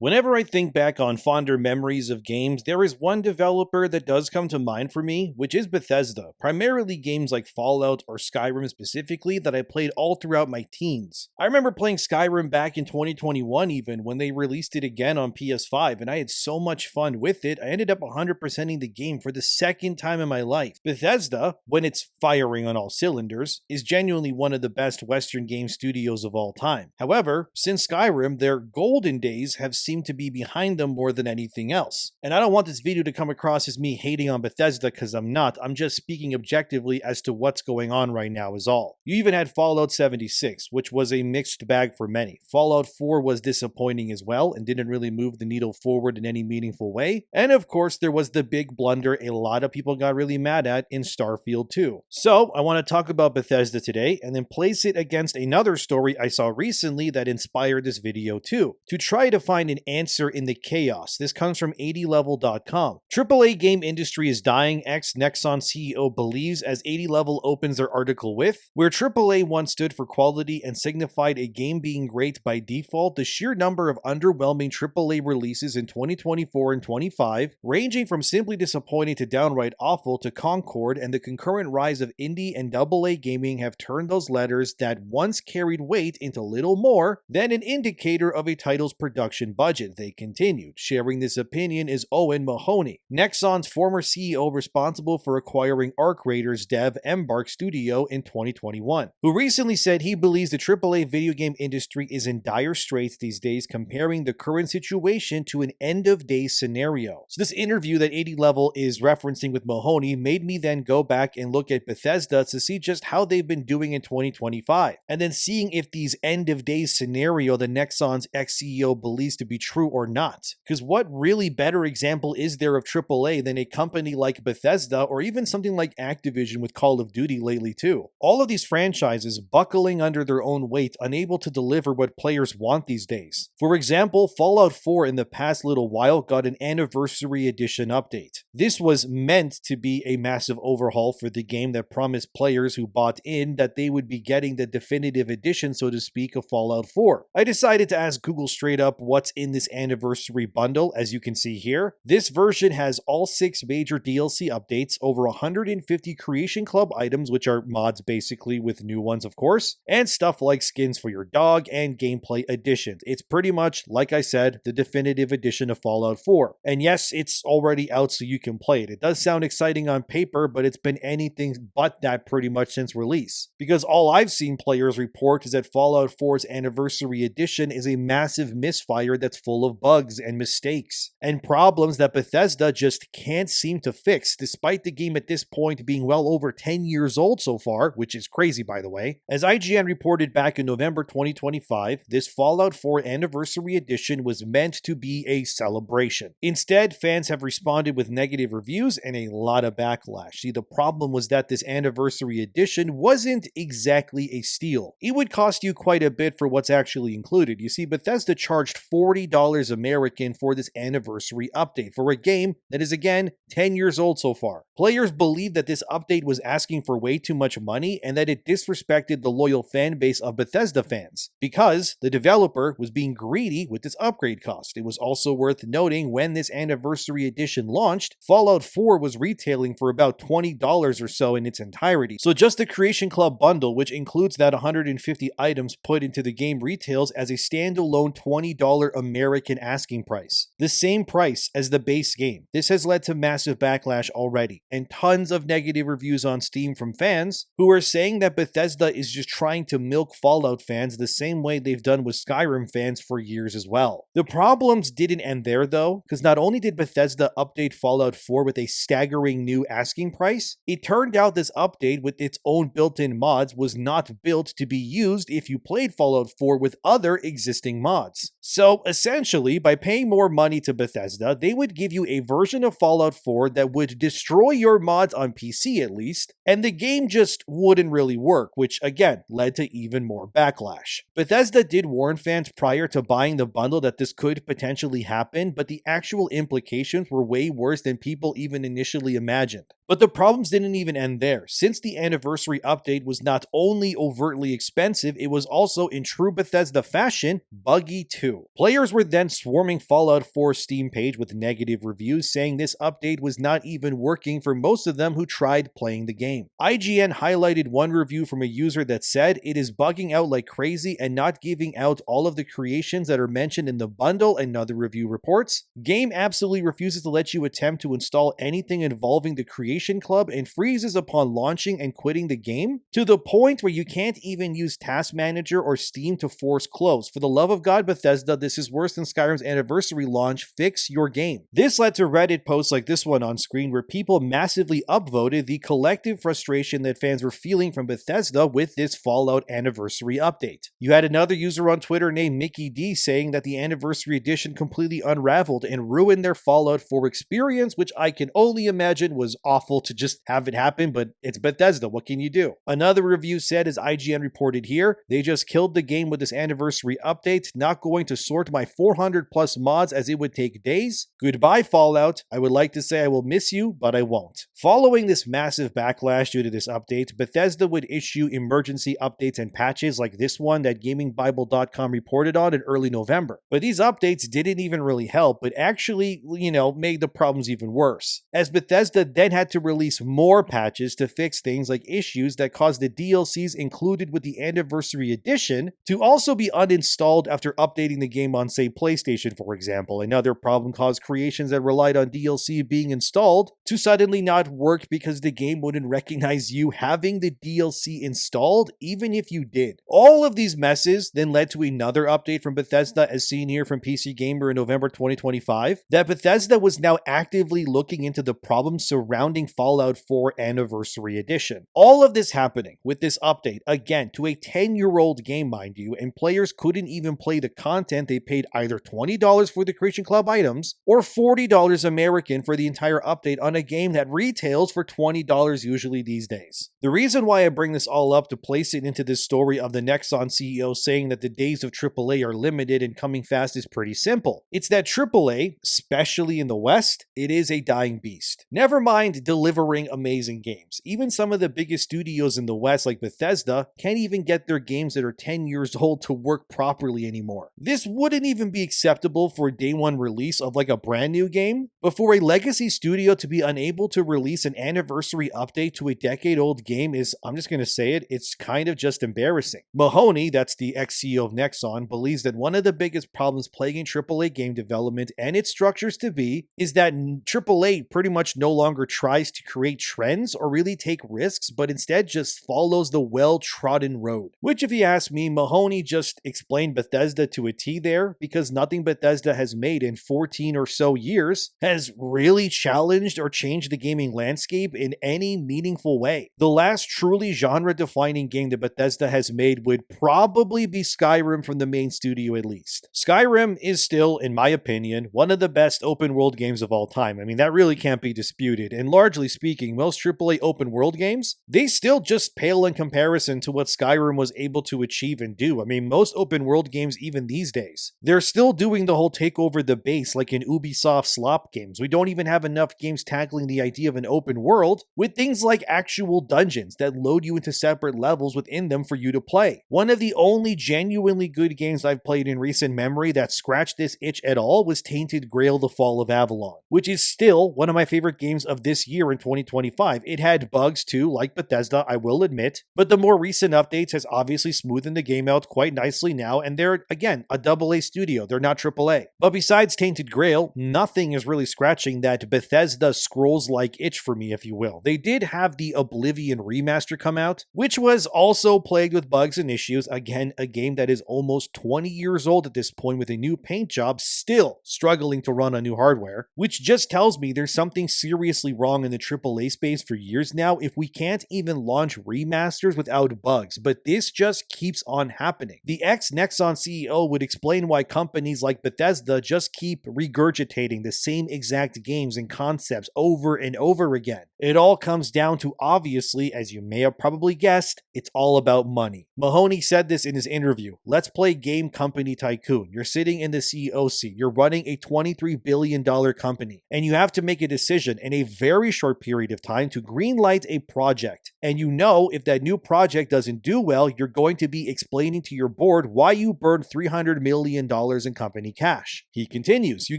Whenever I think back on fonder memories of games, there is one developer that does come to mind for me, which is Bethesda, primarily games like Fallout or Skyrim specifically that I played all throughout my teens. I remember playing Skyrim back in 2021 even, when they released it again on PS5, and I had so much fun with it, I ended up 100%ing the game for the second time in my life. Bethesda, when it's firing on all cylinders, is genuinely one of the best Western game studios of all time. However, since Skyrim, their golden days have seem to be behind them more than anything else. And I don't want this video to come across as me hating on Bethesda, because I'm not. I'm just speaking objectively as to what's going on right now is all. You even had Fallout 76, which was a mixed bag for many. Fallout 4 was disappointing as well and didn't really move the needle forward in any meaningful way. And of course, there was the big blunder a lot of people got really mad at in Starfield 2. So I want to talk about Bethesda today and then place it against another story I saw recently that inspired this video too, to try to find an answer in the chaos. This comes from 80level.com. AAA game industry is dying, ex-Nexon CEO believes, as 80level opens their article with, where AAA once stood for quality and signified a game being great by default, the sheer number of underwhelming AAA releases in 2024 and 25, ranging from simply disappointing to downright awful to Concord, and the concurrent rise of indie and AA gaming have turned those letters that once carried weight into little more than an indicator of a title's production budget, they continued. Sharing this opinion is Owen Mahoney, Nexon's former CEO responsible for acquiring Arc Raiders dev Embark Studio in 2021, who recently said he believes the AAA video game industry is in dire straits these days, comparing the current situation to an end-of-days scenario. So this interview that 80level is referencing with Mahoney made me then go back and look at Bethesda to see just how they've been doing in 2025, and then seeing if these end-of-days scenario that Nexon's ex-CEO believes to be true or not. Because what really better example is there of AAA than a company like Bethesda, or even something like Activision with Call of Duty lately too? All of these franchises buckling under their own weight, unable to deliver what players want these days. For example, Fallout 4 in the past little while got an Anniversary Edition update. This was meant to be a massive overhaul for the game that promised players who bought in that they would be getting the definitive edition, so to speak, of Fallout 4. I decided to ask Google straight up what's in this anniversary bundle. As you can see here, this version has all 6 major DLC updates, over 150 Creation Club items, which are mods basically with new ones of course, and stuff like skins for your dog and gameplay additions. It's pretty much, like I said, the definitive edition of Fallout 4. And yes, it's already out so you can play it. It does sound exciting on paper, but it's been anything but that pretty much since release. Because all I've seen players report is that Fallout 4's Anniversary Edition is a massive misfire that's full of bugs and mistakes, and problems that Bethesda just can't seem to fix, despite the game at this point being well over 10 years old so far, which is crazy by the way. As IGN reported back in November 2025, this Fallout 4 Anniversary Edition was meant to be a celebration. Instead, fans have responded with negative reviews and a lot of backlash. See, the problem was that this Anniversary Edition wasn't exactly a steal. It would cost you quite a bit for what's actually included. You see, Bethesda charged $40 American for this anniversary update for a game that is again 10 years old so far. Players believe that this update was asking for way too much money and that it disrespected the loyal fan base of Bethesda fans, because the developer was being greedy with this upgrade cost. It was also worth noting when this Anniversary Edition launched, Fallout 4 was retailing for about $20 or so in its entirety. So just the Creation Club bundle, which includes that 150 items put into the game, retails as a standalone $20 American asking price, the same price as the base game. This has led to massive backlash already, and tons of negative reviews on Steam from fans who are saying that Bethesda is just trying to milk Fallout fans the same way they've done with Skyrim fans for years as well. The problems didn't end there though, because not only did Bethesda update Fallout 4 with a staggering new asking price, it turned out this update with its own built-in mods was not built to be used if you played Fallout 4 with other existing mods. So essentially, by paying more money to Bethesda, they would give you a version of Fallout 4 that would destroy your mods on PC at least, and the game just wouldn't really work, which again led to even more backlash. Bethesda did warn fans prior to buying the bundle that this could potentially happen, but the actual implications were way worse than people even initially imagined. But the problems didn't even end there, since the anniversary update was not only overtly expensive, it was also, in true Bethesda fashion, buggy too. Players were then swarming Fallout 4's Steam page with negative reviews saying this update was not even working for most of them who tried playing the game. IGN highlighted one review from a user that said it is bugging out like crazy and not giving out all of the creations that are mentioned in the bundle, and another review reports, game absolutely refuses to let you attempt to install anything involving the Creation Club and freezes upon launching and quitting the game, to the point where you can't even use Task Manager or Steam to force close. For the love of God, Bethesda, this is worse than Skyrim's anniversary launch. Fix your game. This led to Reddit posts like this one on screen where people massively upvoted the collective frustration that fans were feeling from Bethesda with this Fallout anniversary update. You had another user on Twitter named Mickey D saying that the anniversary edition completely unraveled and ruined their Fallout 4 experience, which I can only imagine was awful to just have it happen, but it's Bethesda, what can you do? Another review said, as IGN reported here, they just killed the game with this anniversary update, not going to sort my 400 plus mods as it would take days. Goodbye Fallout, I would like to say I will miss you, but I won't. Following this massive backlash due to this update, Bethesda would issue emergency updates and patches like this one that GamingBible.com reported on in early November. But these updates didn't even really help, but actually, made the problems even worse, as Bethesda then had to release more patches to fix things like issues that caused the DLCs included with the anniversary edition to also be uninstalled after updating the game on, say, PlayStation, for example. Another problem caused creations that relied on DLC being installed to suddenly not work because the game wouldn't recognize you having the DLC installed, even if you did. All of these messes then led to another update from Bethesda, as seen here from PC Gamer in November 2025, that Bethesda was now actively looking into the problems surrounding Fallout 4 Anniversary Edition. All of this happening with this update, again, to a 10-year-old game, mind you, and players couldn't even play the content. They paid either $20 for the Creation Club items or $40 American for the entire update on a game that retails for $20 usually these days. The reason why I bring this all up to place it into this story of the Nexon CEO saying that the days of AAA are limited and coming fast is pretty simple. It's that AAA, especially in the West, it is a dying beast. Never mind delivering amazing games. Even some of the biggest studios in the West, like Bethesda, can't even get their games that are 10 years old to work properly anymore. This wouldn't even be acceptable for a day one release of like a brand new game, but for a legacy studio to be unable to release an anniversary update to a decade-old game is, I'm just going to say it, it's kind of just embarrassing. Mahoney, that's the ex-CEO of Nexon, believes that one of the biggest problems plaguing AAA game development and its structures to be is that AAA pretty much no longer tries to create trends or really take risks, but instead just follows the well-trodden road. Which, if you ask me, Mahoney just explained Bethesda to a T there, because nothing Bethesda has made in 14 or so years has really challenged or changed the gaming landscape in any meaningful way. The last truly genre-defining game that Bethesda has made would probably be Skyrim from the main studio at least. Skyrim is still, in my opinion, one of the best open-world games of all time. I mean, that really can't be disputed, and largely speaking, most AAA open-world games, they still just pale in comparison to what Skyrim was able to achieve and do. I mean, most open-world games, even these days, they're still doing the whole take over the base like in Ubisoft slop games. We don't even have enough games tackling the idea of an open world with things like actual dungeons that load you into separate levels within them for you to play. One of the only genuinely good games I've played in recent memory that scratched this itch at all was Tainted Grail: The Fall of Avalon, which is still one of my favorite games of this year in 2025. It had bugs too, like Bethesda, I will admit, but the more recent updates has obviously smoothened the game out quite nicely now, and they're, again, a AA studio, they're not AAA. But besides Tainted Grail, nothing is really scratching that Bethesda Scrolls-like itch for me, if you will. They did have the Oblivion remaster come out, which was also plagued with bugs and issues. Again, a game that is almost 20 years old at this point with a new paint job, still struggling to run on new hardware, which just tells me there's something seriously wrong in the AAA space for years now if we can't even launch remasters without bugs, but this just keeps on happening. The ex-Nexon CEO would explain why companies like Bethesda just keep regurgitating the same exact games and concepts over and over again. It all comes down to, obviously, as you may have probably guessed, it's all about money. Mahoney said this in his interview. Let's play game company tycoon. You're sitting in the CEO seat. You're running a $23 billion company, and you have to make a decision in a very short period of time to greenlight a project. And you know, if that new project doesn't do well, you're going to be explaining to your board why you burned $300 million in company cash. He continues, you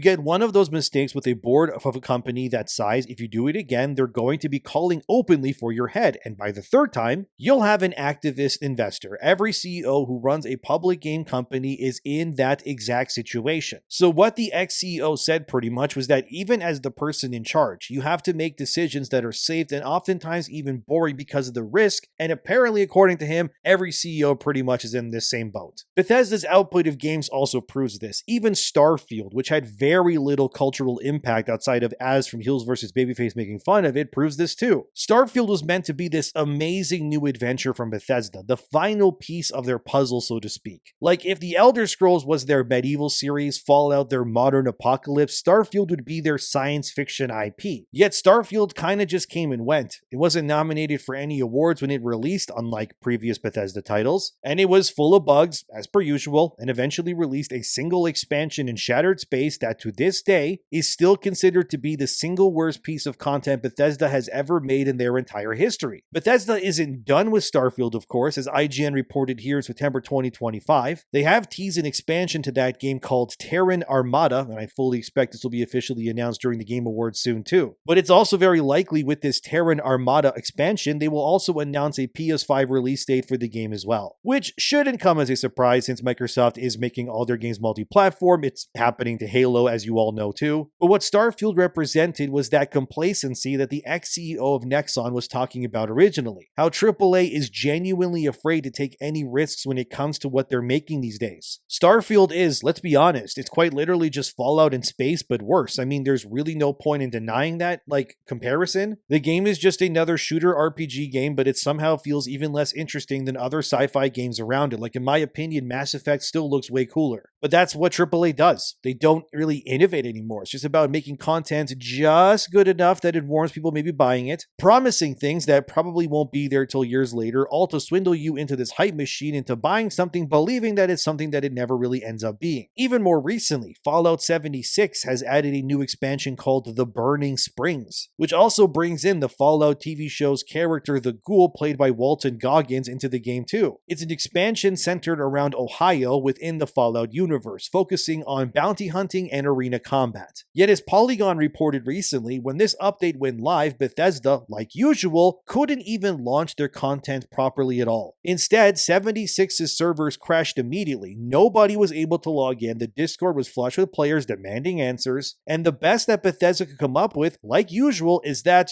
get one of those mistakes with a board of a company that size. If you do it again, they're going to be calling openly for your head. And by the third time, you'll have an activist investor. Every CEO who runs a public game company is in that exact situation. So what the ex-CEO said pretty much was that even as the person in charge, you have to make decisions that are safe and oftentimes even boring because of the risk. And apparently, according to him, every CEO pretty much is in this same boat. Bethesda's output of games also proves this. Even Starfield, which had very little cultural impact outside of Az from Heels vs. Babyface making fun of it, proves this too. Starfield was meant to be this amazing new adventure from Bethesda, the final piece of their puzzle, so to speak. Like if the Elder Scrolls was their medieval series, Fallout their modern apocalypse, Starfield would be their science fiction IP. Yet Starfield kinda just came and went. It wasn't nominated for any awards when it released, unlike previous Bethesda titles, and it was full of bugs, as per usual, and eventually released a single expansion in Shattered Space that to this day is still considered to be the single worst piece of content Bethesda has ever made in their entire history. Bethesda isn't done with Starfield, of course, as IGN reported here in September 2025. They have teased an expansion to that game called Terran Armada, and I fully expect this will be officially announced during the Game Awards soon too. But it's also very likely with this Terran Armada expansion, they will also announce a PS5 release date for the game as well, which shouldn't come as a surprise since Microsoft is making all their games multi-platform. It's happening to Halo, as you all know too. But what Starfield represented was that complacency that the ex-CEO of Nexon was talking about originally. How AAA is genuinely afraid to take any risks when it comes to what they're making these days. Starfield is, let's be honest, it's quite literally just Fallout in space, but worse. I mean, there's really no point in denying that, comparison. The game is just another shooter RPG game, but it somehow feels even less interesting than other sci-fi games around it. In my opinion, Mass Effect still looks way cooler. But that's what AAA does. They don't really innovate anymore. It's just about making content just good enough that it warrants people maybe buying it, promising things that probably won't be there till years later, all to swindle you into this hype machine, into buying something, believing that it's something that it never really ends up being. Even more recently, Fallout 76 has added a new expansion called The Burning Springs, which also brings in the Fallout TV show's character, the Ghoul, played by Walton Goggins, into the game too. It's an expansion centered around Ohio within the Fallout universe, focusing on bounty hunting and arena combat. Yet as Polygon reported recently, when this update went live, Bethesda, like usual, couldn't even launch their content properly at all. Instead, 76's servers crashed immediately. Nobody was able to log in, the Discord was flush with players demanding answers, and the best that Bethesda could come up with, like usual, is that,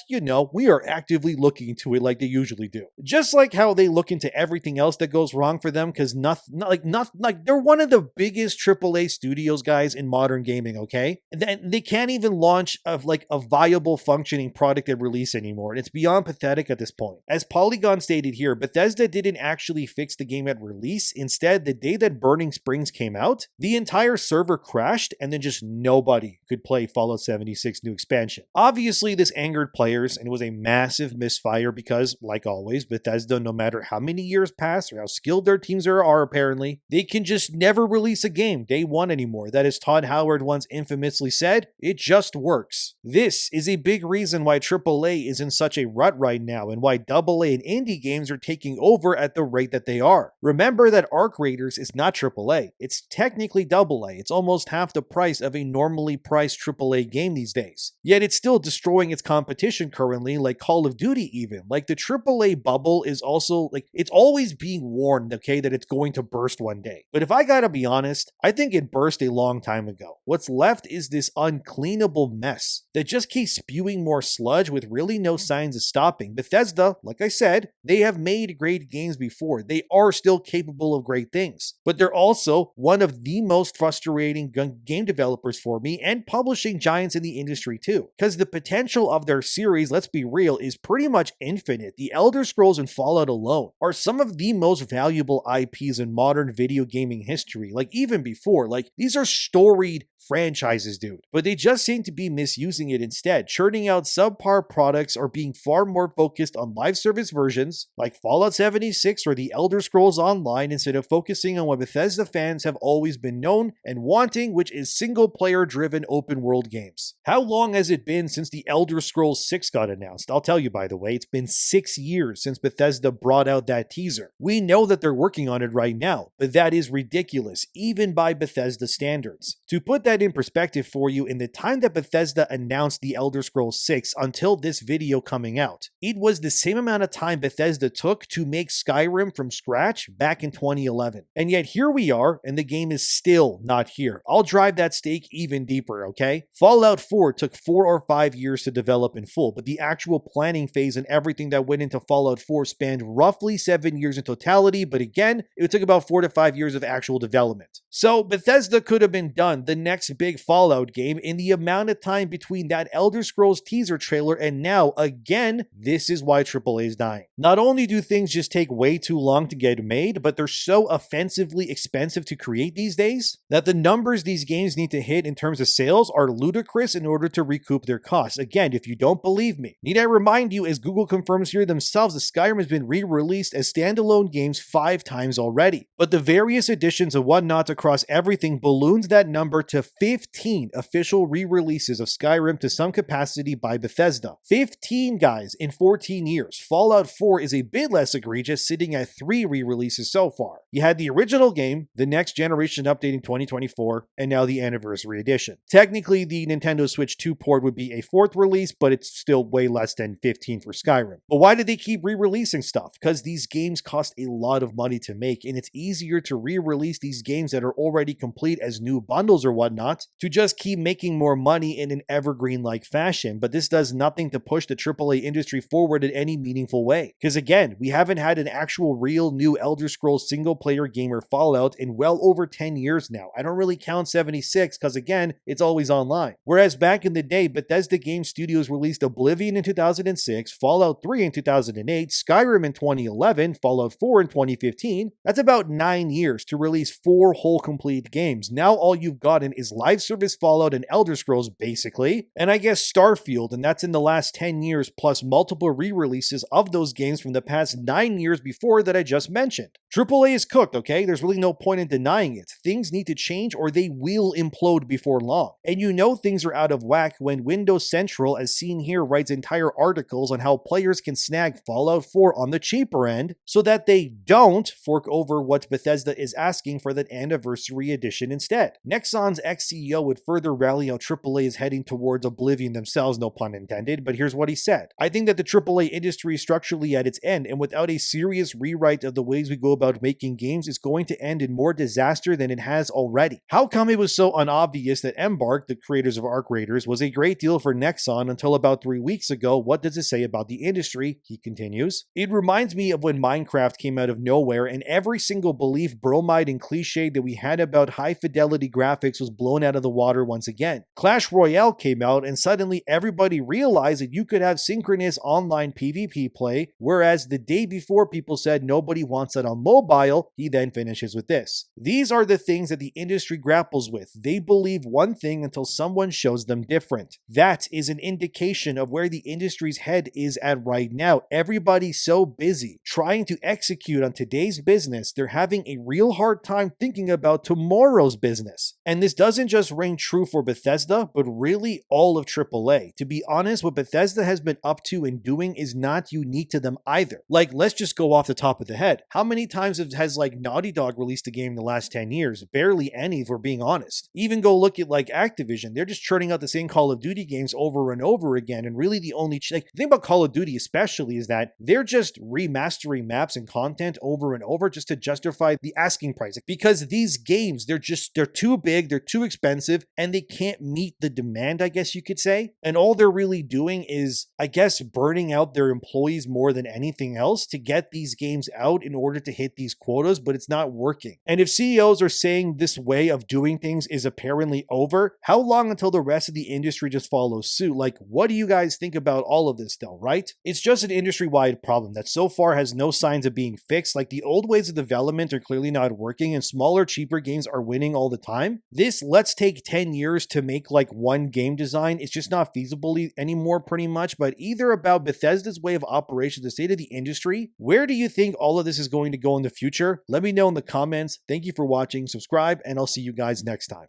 we are actively looking into it like they usually do. Just like how they look into everything else that goes wrong for them, because they're one of the biggest AAA studios, guys, in modern gaming, okay? They can't even launch a viable functioning product at release anymore, and it's beyond pathetic at this point. As Polygon stated here, Bethesda didn't actually fix the game at release. Instead, the day that Burning Springs came out, the entire server crashed, and then just nobody could play Fallout 76 new expansion. Obviously, this angered players, and it was a massive misfire because, like always, Bethesda, no matter how many years pass or how skilled their teams are apparently, they can just never release a game day one anymore. That, as Todd Howard once infamously said, it just works. This is a big reason why AAA is in such a rut right now, and why AA and indie games are taking over at the rate that they are. Remember that Arc Raiders is not AAA. It's technically AA. It's almost half the price of a normally priced AAA game these days. Yet it's still destroying its competition currently, like Call of Duty even. The AAA bubble is also, it's always being warned, okay, that it's going to burst one day. But if I gotta be honest, I think it burst a long time ago. What's left is this uncleanable mess that just keeps spewing more sludge with really no signs of stopping. Bethesda, like I said, they have made great games before. They are still capable of great things. But they're also one of the most frustrating game developers for me, and publishing giants in the industry too. Because the potential of their series, let's be real, is pretty much infinite. The Elder Scrolls and Fallout alone are some of the most valuable IPs in modern video gaming history. Even before, these are storied franchises, dude. But they just seem to be misusing it instead, churning out subpar products or being far more focused on live service versions like Fallout 76 or The Elder Scrolls Online instead of focusing on what Bethesda fans have always been known and wanting, which is single-player driven open world games. How long has it been since The Elder Scrolls 6 got announced? I'll tell you, by the way, it's been 6 years since Bethesda brought out that teaser. We know that they're working on it right now, but that is ridiculous, even by Bethesda standards. To put that in perspective for you, in the time that Bethesda announced The Elder Scrolls 6 until this video coming out, it was the same amount of time Bethesda took to make Skyrim from scratch back in 2011. And yet here we are, and the game is still not here. I'll drive that stake even deeper, okay? Fallout 4 took 4 or 5 years to develop in full, but the actual planning phase and everything that went into Fallout 4 spanned roughly 7 years in totality, but again, it took about 4 to 5 years of actual development. So Bethesda could have been done the next big Fallout game in the amount of time between that Elder Scrolls teaser trailer and now. Again, this is why AAA is dying. Not only do things just take way too long to get made, but they're so offensively expensive to create these days that the numbers these games need to hit in terms of sales are ludicrous in order to recoup their costs. Again, if you don't believe me, need I remind you, as Google confirms here themselves, that Skyrim has been re-released as standalone games 5 times already. But the various editions and whatnot across everything balloons that number to 15 official re-releases of Skyrim to some capacity by Bethesda. 15, guys, in 14 years. Fallout 4 is a bit less egregious, sitting at 3 re-releases so far. You had the original game, the next generation update in 2024, and now the anniversary edition. Technically, the Nintendo Switch 2 port would be a 4th release, but it's still way less than 15 for Skyrim. But why do they keep re-releasing stuff? Because these games cost a lot of money to make, and it's easier to re-release these games that are already complete as new bundles or whatnot to just keep making more money in an evergreen-like fashion. But this does nothing to push the AAA industry forward in any meaningful way. Because again, we haven't had an actual real new Elder Scrolls single-player game or Fallout in well over 10 years now. I don't really count 76 because again, it's always online. Whereas back in the day, Bethesda Game Studios released Oblivion in 2006, Fallout 3 in 2008, Skyrim in 2011, Fallout 4 in 2015. That's about 9 years to release 4 whole complete games. Now all you've gotten is live service Fallout and Elder Scrolls basically, and I guess Starfield, and that's in the last 10 years plus multiple re-releases of those games from the past 9 years before that I just mentioned. AAA is cooked, okay? There's really no point in denying it. Things need to change or they will implode before long. And you know things are out of whack when Windows Central, as seen here, writes entire articles on how players can snag Fallout 4 on the cheaper end so that they don't fork over what Bethesda is asking for that anniversary edition instead. Nexon's ex-CEO would further rally how AAA is heading towards oblivion themselves, no pun intended, but here's what he said. I think that the AAA industry is structurally at its end, and without a serious rewrite of the ways we go about making games, it's going to end in more disaster than it has already. How come it was so unobvious that Embark, the creators of Arc Raiders, was a great deal for Nexon until about 3 weeks ago? What does it say about the industry? He continues. It reminds me of when Minecraft came out of nowhere and every single belief, bromide, and cliche that we had about high fidelity graphics was blown out of the water once again. Clash Royale came out and suddenly everybody realized that you could have synchronous online PvP play, whereas the day before people said nobody wants that on mobile. He then finishes with this. These are the things that the industry grapples with. They believe one thing until someone shows them different. That is an indication of where the industry's head is at right now. Everybody's so busy trying to execute on today's business, they're having a real hard time thinking about tomorrow's business. And this doesn't just ring true for Bethesda, but really all of AAA. To be honest, what Bethesda has been up to and doing is not unique to them either. Like, let's just go off the top of the head. How many times has like Naughty Dog released a game in the last 10 years? Barely any, if we're being honest. Even go look at like Activision. They're just churning out the same Call of Duty games over and over again. And really the only the thing about Call of Duty especially is that they're just remastering maps and content over and over just to justify the asking price. Because these games, they're too big, they're too expensive, and they can't meet the demand, I guess you could say. And all they're really doing is, I guess, burning out their employees more than anything else to get these games out in order to hit these quotas quotas, but it's not working. And if CEOs are saying this way of doing things is apparently over, how long until the rest of the industry just follows suit? Like, what do you guys think about all of this though, right? It's just an industry-wide problem that so far has no signs of being fixed. Like, the old ways of development are clearly not working and smaller, cheaper games are winning all the time. This let's take 10 years to make like one game design, it's just not feasible anymore pretty much. But either about Bethesda's way of operation, the state of the industry, where do you think all of this is going to go in the future? Let me know in the comments. Thank you for watching, subscribe, and I'll see you guys next time.